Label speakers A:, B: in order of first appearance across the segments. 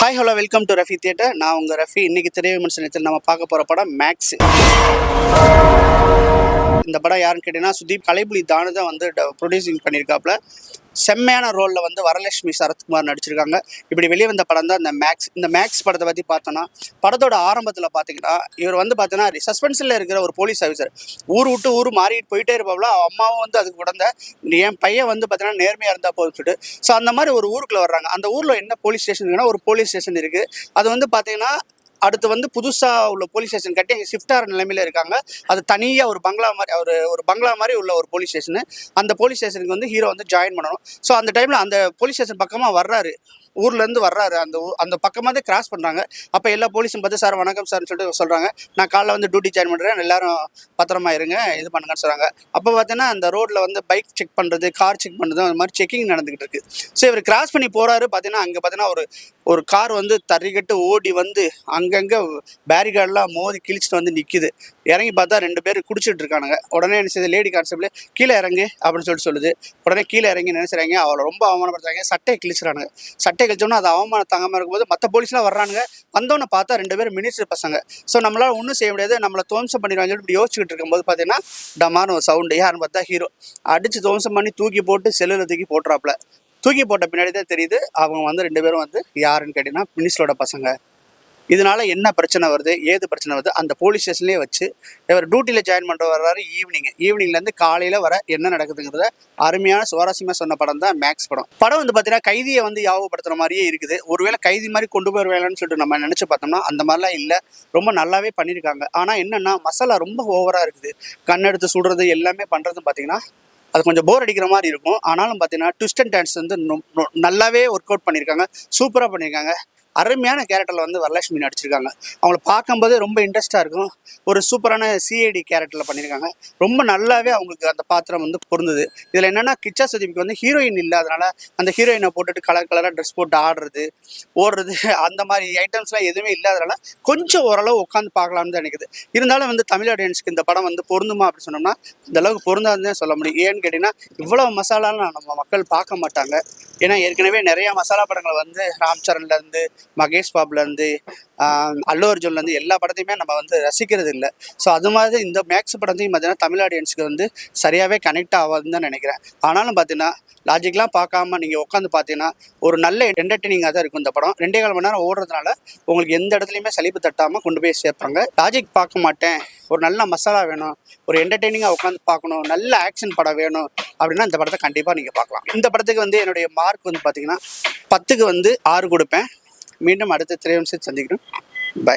A: Hi hello welcome to Rafi theatre. நான் உங்கள் ரஃபி. இன்றைக்கி திரை விமர்சனத்தில் நம்ம பார்க்க போகிற படம் மேக்ஸ். இந்த படம் யாருன்னு கேட்டிங்கன்னா சுதீப் கலைப்புலி தானு தான் வந்து ப்ரொடியூசிங் பண்ணியிருக்காப்புல. செம்மையான ரோலில் வந்து வரலட்சுமி சரத்குமார் நடிச்சிருக்காங்க. இப்படி வெளியே வந்த படம் தான் இந்த மேக்ஸ். இந்த மேக்ஸ் படத்தை பற்றி பார்த்தோன்னா, படத்தோட ஆரம்பத்தில் பார்த்தீங்கன்னா இவர் வந்து பார்த்தீங்கன்னா சஸ்பென்ஸில் இருக்கிற ஒரு போலீஸ் ஆஃபீஸர். ஊர் விட்டு ஊர் மாறிட்டு போயிட்டே இருப்பாப்புல. அம்மாவும் வந்து அதுக்கு உடந்த என் பையன் வந்து பார்த்தீங்கன்னா நேர்மையாக இருந்தால் போதும் சொல்லிட்டு. ஸோ அந்த மாதிரி ஒரு ஊருக்குள்ளே வர்றாங்க. அந்த ஊரில் என்ன போலீஸ் ஸ்டேஷன் இருக்குன்னா ஒரு போலீஸ் ஸ்டேஷன் இருக்குது. அது வந்து பார்த்தீங்கன்னா அடுத்து வந்து புதுசாக உள்ள போலீஸ் ஸ்டேஷன் கட்டி அங்கே ஷிஃப்ட் ஆகிற நிலைமையில் இருக்காங்க. அது தனியாக ஒரு பங்களா மாதிரி ஒரு பங்களா மாதிரி உள்ள ஒரு போலீஸ் ஸ்டேஷனு. அந்த போலீஸ் ஸ்டேஷனுக்கு வந்து ஹீரோ வந்து ஜாயின் பண்ணணும். ஸோ அந்த டைமில் அந்த போலீஸ் ஸ்டேஷன் பக்கமாக வர்றாரு, ஊர்லேருந்து வர்றாரு. அந்த பக்கமாக தான் கிராஸ் பண்ணுறாங்க. அப்போ எல்லா போலீஸும் பார்த்து சார் வணக்கம் சார்னு சொல்லிட்டு சொல்கிறாங்க. நான் காலைல வந்து டியூட்டி ஜாயின் பண்ணுறேன், எல்லாரும் பத்திரமா இருங்க இது பண்ணுங்கன்னு சொல்கிறாங்க. அப்போ பார்த்தீங்கன்னா அந்த ரோட்டில் வந்து பைக் செக் பண்ணுறது, கார் செக் பண்ணுறது, அந்த மாதிரி செக்கிங் நடந்துகிட்டு இருக்கு. ஸோ இவர் கிராஸ் பண்ணி போகிறாரு. பார்த்தீங்கன்னா அங்கே பார்த்தீங்கன்னா ஒரு கார் வந்து தறிக்கட்டு ஓடி வந்து அங்கங்கே பேரிகார்டெலாம் மோதி கிழிச்சிட்டு வந்து நிற்கிது. இறங்கி பார்த்தா 2 பேர் குடிச்சிட்டு இருக்கானுங்க. உடனே என்ன செய்யுது, லேடி கான்ஸ்டபிள் கீழே இறங்கு அப்படின்னு சொல்லுது. உடனே கீழே இறங்கி நினைச்சுறாங்க, அவளை ரொம்ப அவமானப்படுத்துறாங்க. சட்டையை கிழிச்சிடானுங்க. சட்டை கழிச்சோன்னா அது அவமானம் தாங்காமல் இருக்கும்போது மற்ற போலீஸ்லாம் வர்றானுங்க. வந்தோன்னே பார்த்தா 2 பேரும் மினிஸ்டர் பசங்க. ஸோ நம்மளால் ஒன்றும் செய்ய முடியாது, நம்மளை துவம்சம் பண்ணிடுவாங்க இப்படி யோசிச்சுக்கிட்டு இருக்கும்போது பார்த்தீங்கன்னா டமான்னு ஒரு சவுண்டு. யாருன்னு பார்த்தா ஹீரோ அடித்து துவம்சம் பண்ணி தூக்கி போட்டு செல்லில் தூக்கி போட்டுறாப்புல. தூக்கி போட்ட பின்னாடி தான் தெரியுது அவங்க வந்து 2 பேரும் வந்து யாருன்னு கேட்டிங்கன்னா மினிஸ்டரோட பசங்க. இதனால என்ன பிரச்சனை வருது, ஏது பிரச்சனை வருது, அந்த போலீஸ் ஸ்டேஷன்லேயே வச்சு இவர் டியூட்டியில் ஜாயின் பண்ணுற வர்றாரு. ஈவினிங்லேருந்து காலையில் வர என்ன நடக்குதுங்கிறத அருமையான சுவாரஸ்யமாக சொன்ன படம் தான் மேக்ஸ் படம். படம் வந்து பார்த்தீங்கன்னா கைதியை வந்து யாவப்படுத்துகிற மாதிரியே இருக்குது. ஒருவேளை கைதி மாதிரி கொண்டு போய் வேலைன்னு சொல்லிட்டு நம்ம நினச்சி பார்த்தோம்னா அந்த மாதிரிலாம் இல்லை. ரொம்ப நல்லாவே பண்ணியிருக்காங்க. ஆனால் என்னென்னா மசாலா ரொம்ப ஓவராக இருக்குது. கண்ணெடுத்து சுடுறது எல்லாமே பண்ணுறது பார்த்தீங்கன்னா அது கொஞ்சம் போர் அடிக்கிற மாதிரி இருக்கும். ஆனாலும் பார்த்தீங்கன்னா ட்விஸ்ட் அண்ட் டர்ன்ஸ் வந்து நல்லாவே ஒர்க் அவுட் பண்ணியிருக்காங்க. சூப்பராக பண்ணியிருக்காங்க. அருமையான கேரக்டரில் வந்து வரலட்சுமி நடிச்சிருக்காங்க. அவங்கள பார்க்கும்போது ரொம்ப இன்ட்ரெஸ்ட்டாக இருக்கும். ஒரு சூப்பரான சிஐடி கேரக்டரில் பண்ணியிருக்காங்க. ரொம்ப நல்லாவே அவங்களுக்கு அந்த பாத்திரம் வந்து பொருந்தது. இதில் என்னென்னா கிச்சா சுதீப்க்கு வந்து ஹீரோயின் இல்லாதனால அந்த ஹீரோயினை போட்டுட்டு கலராக ட்ரெஸ் போட்டு ஆடுறது, ஓடுறது, அந்த மாதிரி ஐட்டம்ஸ்லாம் எதுவுமே இல்லாதனால கொஞ்சம் ஓரளவு உட்காந்து பார்க்கலாம்னு தான் நினைக்குது. இருந்தாலும் வந்து தமிழ் ஆடியன்ஸ்க்கு இந்த படம் வந்து பொருந்துமா அப்படின்னு சொன்னோம்னா இந்த அளவுக்கு பொருந்தாதுன்னு சொல்ல முடியும். ஏன்னு கேட்டிங்கன்னா இவ்வளோ மசாலாலாம் நம்ம மக்கள் பார்க்க மாட்டாங்க. ஏன்னா ஏற்கனவே நிறையா மசாலா படங்களை வந்து ராம் சரண்லேருந்து மகேஷ் பாபுலேருந்து அல்லு அர்ஜுன்லேருந்து எல்லா படத்தையுமே நம்ம வந்து ரசிக்கிறது இல்லை. ஸோ அது மாதிரி இந்த மேக்ஸ் படத்தையும் பார்த்தீங்கன்னா தமிழ் ஆடியன்ஸுக்கு வந்து சரியாகவே கனெக்ட் ஆகாதுன்னு தான் நினைக்கிறேன். ஆனாலும் பார்த்தீங்கன்னா லாஜிக்லாம் பார்க்காம நீங்கள் உட்காந்து பார்த்தீங்கன்னா ஒரு நல்ல என்டர்டெய்னிங்காக தான் இருக்கும் இந்த படம். 2.25 மணி நேரம் ஓடுறதுனால உங்களுக்கு எந்த இடத்துலையுமே சலிப்பு தட்டாமல் கொண்டு போய் சேர்ப்பாங்க. லாஜிக் பார்க்க மாட்டேன், ஒரு நல்ல மசாலா வேணும், ஒரு என்டர்டெய்னிங்காக உட்காந்து பார்க்கணும், நல்ல ஆக்ஷன் படம் வேணும் அப்படின்னா இந்த படத்தை கண்டிப்பாக நீங்கள் பார்க்கலாம். இந்த படத்துக்கு வந்து என்னுடைய மார்க் வந்து பார்த்தீங்கன்னா 10க்கு வந்து 6 கொடுப்பேன். மீண்டும் அடுத்த திரையரங்கில் சந்திக்கிறோம். பை.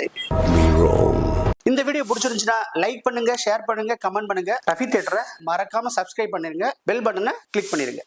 A: இந்த வீடியோ பிடிச்சிருந்துச்சுன்னா லைக் பண்ணுங்க, ஷேர் பண்ணுங்க, கமெண்ட் பண்ணுங்க. ரஃபி தியேட்டரை மறக்காம சப்ஸ்கிரைப் பண்ணிருங்க. பெல் பட்டனை கிளிக் பண்ணிருங்க.